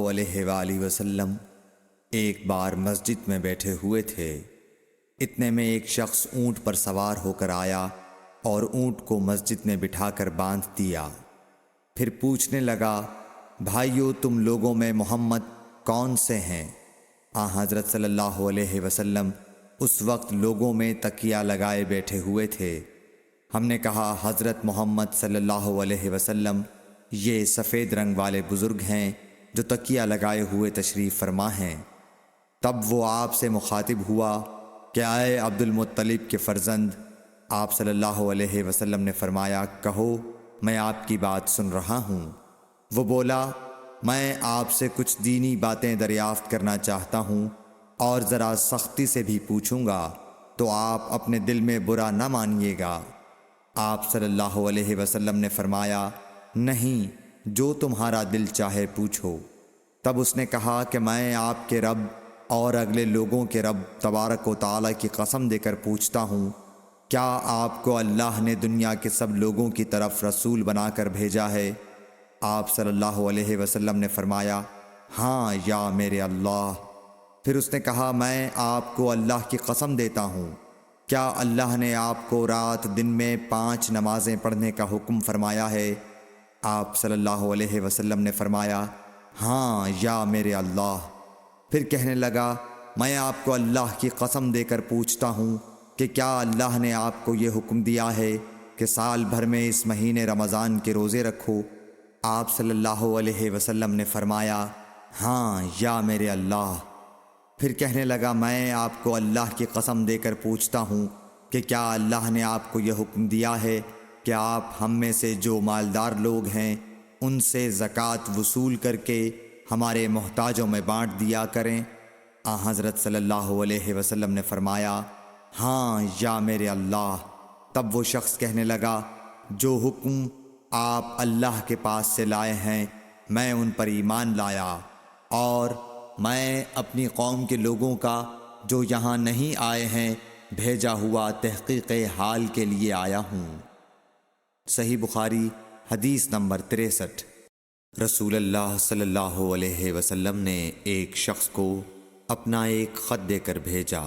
علیہ وآلہ وسلم ایک بار مسجد میں بیٹھے ہوئے تھے۔ اتنے میں ایک شخص اونٹ پر سوار ہو کر آیا اور اونٹ کو مسجد میں بٹھا کر باندھ دیا۔ پھر پوچھنے لگا، بھائیو تم لوگوں میں محمد کون سے ہیں؟ حضرت صلی اللہ علیہ وسلم اس وقت لوگوں میں تکیہ لگائے بیٹھے ہوئے تھے۔ ہم نے کہا، حضرت محمد صلی اللہ علیہ وسلم یہ سفید رنگ والے بزرگ ہیں جو تکیہ لگائے ہوئے تشریف فرما ہیں۔ تب وہ آپ سے مخاطب ہوا کہ اے عبد المطلب کے فرزند۔ آپ صلی اللہ علیہ وسلم نے فرمایا، کہو میں آپ کی بات سن رہا ہوں۔ وہ بولا، میں آپ سے کچھ دینی باتیں دریافت کرنا چاہتا ہوں اور ذرا سختی سے بھی پوچھوں گا تو آپ اپنے دل میں برا نہ مانیے گا۔ آپ صلی اللہ علیہ وسلم نے فرمایا، نہیں، جو تمہارا دل چاہے پوچھو۔ تب اس نے کہا کہ میں آپ کے رب اور اگلے لوگوں کے رب تبارک و تعالیٰ کی قسم دے کر پوچھتا ہوں، کیا آپ کو اللہ نے دنیا کے سب لوگوں کی طرف رسول بنا کر بھیجا ہے؟ آپ صلی اللہ علیہ وسلم نے فرمایا، ہاں یا میرے اللہ۔ پھر اس نے کہا، میں آپ کو اللہ کی قسم دیتا ہوں، کیا اللہ نے آپ کو رات دن میں 5 نمازیں پڑھنے کا حکم فرمایا ہے؟ آپ صلی اللہ علیہ وسلم نے فرمایا، ہاں یا میرے اللہ۔ پھر کہنے لگا، میں آپ کو اللہ کی قسم دے کر پوچھتا ہوں کہ کیا اللہ نے آپ کو یہ حکم دیا ہے کہ سال بھر میں اس مہینے رمضان کے روزے رکھو؟ آپ صلی اللہ علیہ وسلم نے فرمایا، ہاں یا میرے اللہ۔ پھر کہنے لگا، میں آپ کو اللہ کی قسم دے کر پوچھتا ہوں کہ کیا اللہ نے آپ کو یہ حکم دیا ہے کہ آپ ہم میں سے جو مالدار لوگ ہیں ان سے زکوٰۃ وصول کر کے ہمارے محتاجوں میں بانٹ دیا کریں؟ حضرت صلی اللہ علیہ وسلم نے فرمایا، ہاں یا میرے اللہ۔ تب وہ شخص کہنے لگا، جو حکم آپ اللہ کے پاس سے لائے ہیں میں ان پر ایمان لایا، اور میں اپنی قوم کے لوگوں کا جو یہاں نہیں آئے ہیں بھیجا ہوا تحقیق حال کے لیے آیا ہوں۔ صحیح بخاری حدیث نمبر 63۔ رسول اللہ صلی اللہ علیہ وسلم نے ایک شخص کو اپنا ایک خط دے کر بھیجا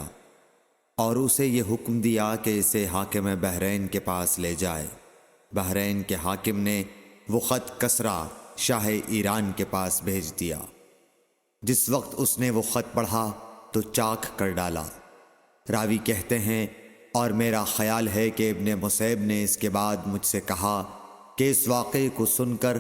اور اسے یہ حکم دیا کہ اسے حاکم بحرین کے پاس لے جائے۔ بحرین کے حاکم نے وہ خط کسریٰ شاہ ایران کے پاس بھیج دیا۔ جس وقت اس نے وہ خط پڑھا تو چاک کر ڈالا۔ راوی کہتے ہیں، اور میرا خیال ہے کہ ابن مسیب نے اس کے بعد مجھ سے کہا کہ اس واقعے کو سن کر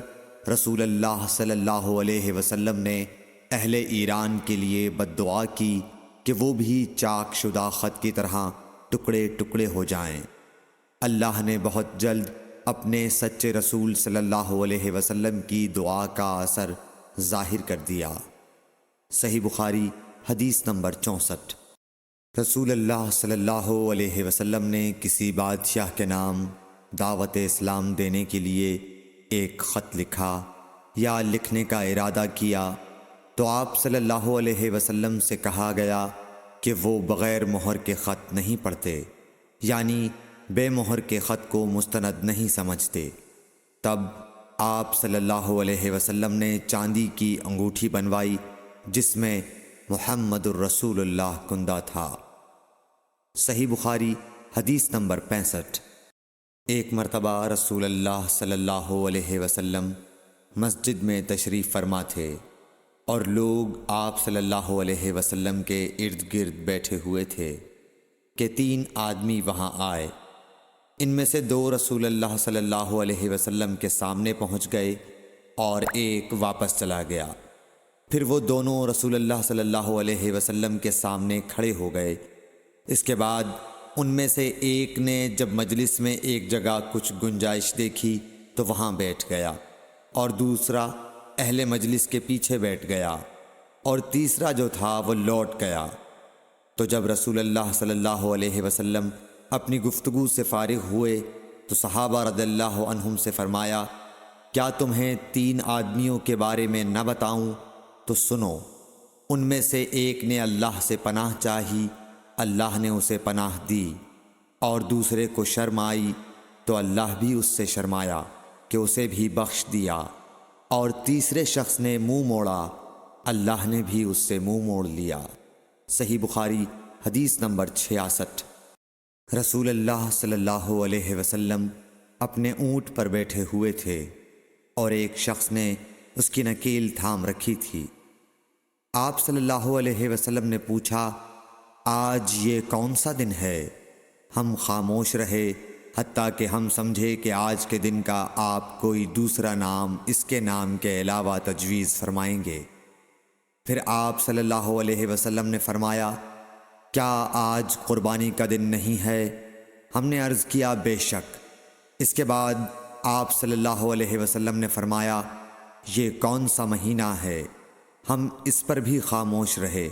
رسول اللہ صلی اللہ علیہ وسلم نے اہل ایران کے لیے بد دعا کی کہ وہ بھی چاک شدہ خط کی طرح ٹکڑے ٹکڑے ہو جائیں۔ اللہ نے بہت جلد اپنے سچے رسول صلی اللہ علیہ وسلم کی دعا کا اثر ظاہر کر دیا۔ صحیح بخاری حدیث نمبر 64۔ رسول اللہ صلی اللہ علیہ وسلم نے کسی بادشاہ کے نام دعوت اسلام دینے کے لیے ایک خط لکھا یا لکھنے کا ارادہ کیا تو آپ صلی اللہ علیہ وسلم سے کہا گیا کہ وہ بغیر مہر کے خط نہیں پڑھتے، یعنی بے مہر کے خط کو مستند نہیں سمجھتے۔ تب آپ صلی اللہ علیہ وسلم نے چاندی کی انگوٹھی بنوائی جس میں محمد الرسول اللہ کندہ تھا۔ صحیح بخاری حدیث نمبر 65۔ ایک مرتبہ رسول اللہ صلی اللہ علیہ وسلم مسجد میں تشریف فرما تھے اور لوگ آپ صلی اللہ علیہ وسلم کے ارد گرد بیٹھے ہوئے تھے کہ 3 آدمی وہاں آئے۔ ان میں سے 2 رسول اللہ صلی اللہ علیہ وسلم کے سامنے پہنچ گئے اور ایک واپس چلا گیا۔ پھر وہ دونوں رسول اللہ صلی اللہ علیہ وسلم کے سامنے کھڑے ہو گئے۔ اس کے بعد ان میں سے ایک نے جب مجلس میں ایک جگہ کچھ گنجائش دیکھی تو وہاں بیٹھ گیا، اور دوسرا اہل مجلس کے پیچھے بیٹھ گیا، اور تیسرا جو تھا وہ لوٹ گیا۔ تو جب رسول اللہ صلی اللہ علیہ وسلم اپنی گفتگو سے فارغ ہوئے تو صحابہ رضی اللہ عنہم سے فرمایا، کیا تمہیں 3 آدمیوں کے بارے میں نہ بتاؤں؟ تو سنو۔ ان میں سے ایک نے اللہ سے پناہ چاہی، اللہ نے اسے پناہ دی، اور دوسرے کو شرم آئی تو اللہ بھی اس سے شرمایا کہ اسے بھی بخش دیا، اور تیسرے شخص نے منہ موڑا اللہ نے بھی اس سے منہ موڑ لیا۔ صحیح بخاری حدیث نمبر 66۔ رسول اللہ صلی اللہ علیہ وسلم اپنے اونٹ پر بیٹھے ہوئے تھے اور ایک شخص نے اس کی نکیل تھام رکھی تھی۔ آپ صلی اللہ علیہ وسلم نے پوچھا، آج یہ کون سا دن ہے؟ ہم خاموش رہے حتیٰ کہ ہم سمجھے کہ آج کے دن کا آپ کوئی دوسرا نام اس کے نام کے علاوہ تجویز فرمائیں گے۔ پھر آپ صلی اللہ علیہ وسلم نے فرمایا، کیا آج قربانی کا دن نہیں ہے؟ ہم نے عرض کیا، بے شک۔ اس کے بعد آپ صلی اللہ علیہ وسلم نے فرمایا، یہ کون سا مہینہ ہے؟ ہم اس پر بھی خاموش رہے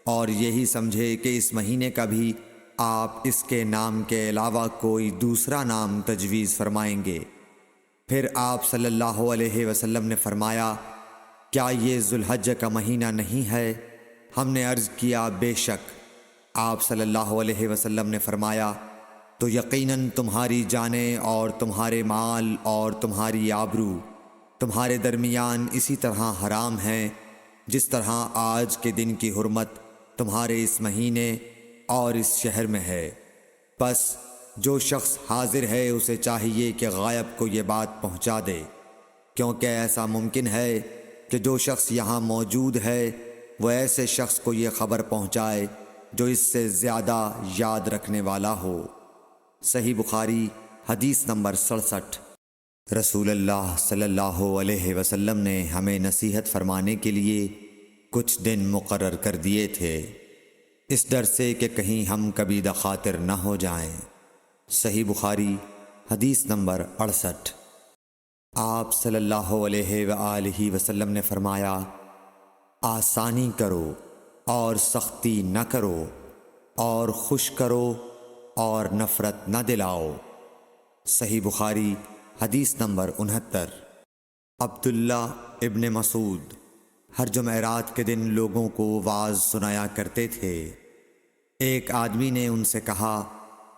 اور یہی سمجھے کہ اس مہینے کا بھی آپ اس کے نام کے علاوہ کوئی دوسرا نام تجویز فرمائیں گے۔ پھر آپ صلی اللہ علیہ وسلم نے فرمایا، کیا یہ ذو الحجہ کا مہینہ نہیں ہے؟ ہم نے عرض کیا، بے شک۔ آپ صلی اللہ علیہ وسلم نے فرمایا، تو یقیناً تمہاری جانیں اور تمہارے مال اور تمہاری آبرو تمہارے درمیان اسی طرح حرام ہیں جس طرح آج کے دن کی حرمت تمہارے اس مہینے اور اس شہر میں ہے۔ پس جو شخص حاضر ہے اسے چاہیے کہ غائب کو یہ بات پہنچا دے، کیونکہ ایسا ممکن ہے کہ جو شخص یہاں موجود ہے وہ ایسے شخص کو یہ خبر پہنچائے جو اس سے زیادہ یاد رکھنے والا ہو۔ صحیح بخاری حدیث نمبر 67۔ رسول اللہ صلی اللہ علیہ وسلم نے ہمیں نصیحت فرمانے کے لیے کچھ دن مقرر کر دیے تھے، اس ڈر سے کہ کہیں ہم کبھی دخاطر نہ ہو جائیں۔ صحیح بخاری حدیث نمبر 68۔ آپ صلی اللہ علیہ وآلہ وسلم نے فرمایا، آسانی کرو اور سختی نہ کرو، اور خوش کرو اور نفرت نہ دلاؤ۔ صحیح بخاری حدیث نمبر 69۔ عبداللہ ابن مسعود ہر جمعرات کے دن لوگوں کو واعظ سنایا کرتے تھے۔ ایک آدمی نے ان سے کہا،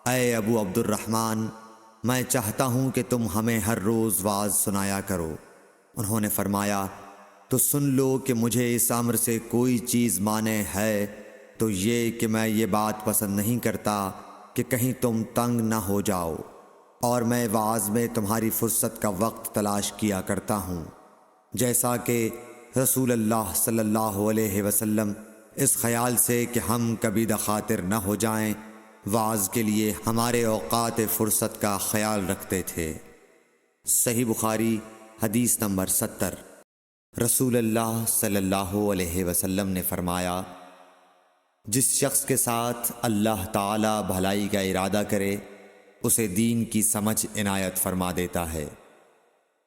اے ابو عبد الرحمن، میں چاہتا ہوں کہ تم ہمیں ہر روز واعظ سنایا کرو۔ انہوں نے فرمایا، تو سن لو کہ مجھے اس امر سے کوئی چیز مانع ہے تو یہ کہ میں یہ بات پسند نہیں کرتا کہ کہیں تم تنگ نہ ہو جاؤ، اور میں واعظ میں تمہاری فرصت کا وقت تلاش کیا کرتا ہوں، جیسا کہ رسول اللہ صلی اللہ علیہ وسلم اس خیال سے کہ ہم کبھی دخاطر نہ ہو جائیں واعظ کے لیے ہمارے اوقات فرصت کا خیال رکھتے تھے۔ صحیح بخاری حدیث نمبر 70۔ رسول اللہ صلی اللہ علیہ وسلم نے فرمایا، جس شخص کے ساتھ اللہ تعالی بھلائی کا ارادہ کرے اسے دین کی سمجھ عنایت فرما دیتا ہے،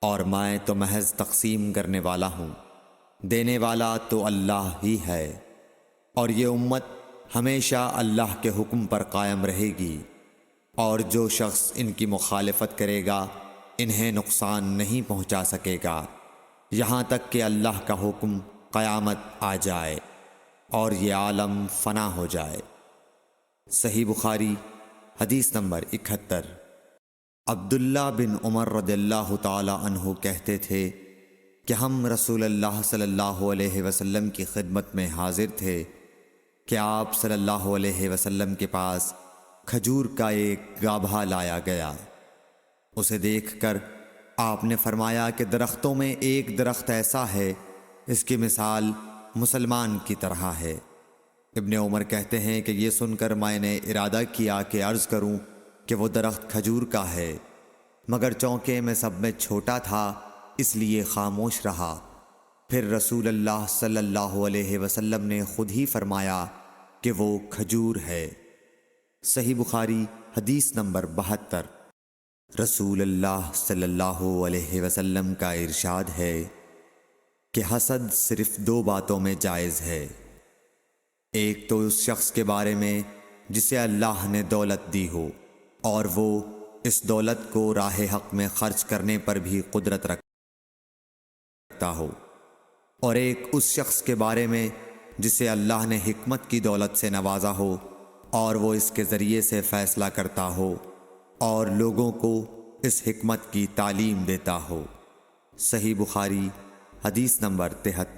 اور میں تو محض تقسیم کرنے والا ہوں، دینے والا تو اللہ ہی ہے، اور یہ امت ہمیشہ اللہ کے حکم پر قائم رہے گی، اور جو شخص ان کی مخالفت کرے گا انہیں نقصان نہیں پہنچا سکے گا یہاں تک کہ اللہ کا حکم قیامت آ جائے اور یہ عالم فنا ہو جائے۔ صحیح بخاری حدیث نمبر 71۔ عبداللہ بن عمر رضی اللہ تعالی عنہ کہتے تھے کہ ہم رسول اللہ صلی اللہ علیہ وسلم کی خدمت میں حاضر تھے کہ آپ صلی اللہ علیہ وسلم کے پاس کھجور کا ایک گابھا لایا گیا۔ اسے دیکھ کر آپ نے فرمایا کہ درختوں میں ایک درخت ایسا ہے اس کی مثال مسلمان کی طرح ہے۔ ابن عمر کہتے ہیں کہ یہ سن کر میں نے ارادہ کیا کہ عرض کروں کہ وہ درخت کھجور کا ہے، مگر چونکہ میں سب میں چھوٹا تھا اس لیے خاموش رہا۔ پھر رسول اللہ صلی اللہ علیہ وسلم نے خود ہی فرمایا کہ وہ کھجور ہے۔ صحیح بخاری حدیث نمبر 72۔ رسول اللہ صلی اللہ علیہ وسلم کا ارشاد ہے کہ حسد صرف دو باتوں میں جائز ہے، ایک تو اس شخص کے بارے میں جسے اللہ نے دولت دی ہو اور وہ اس دولت کو راہ حق میں خرچ کرنے پر بھی قدرت رکھتا ہو، اور ایک اس شخص کے بارے میں جسے اللہ نے حکمت کی دولت سے نوازا ہو اور وہ اس کے ذریعے سے فیصلہ کرتا ہو اور لوگوں کو اس حکمت کی تعلیم دیتا ہو۔ صحیح بخاری حدیث نمبر 73۔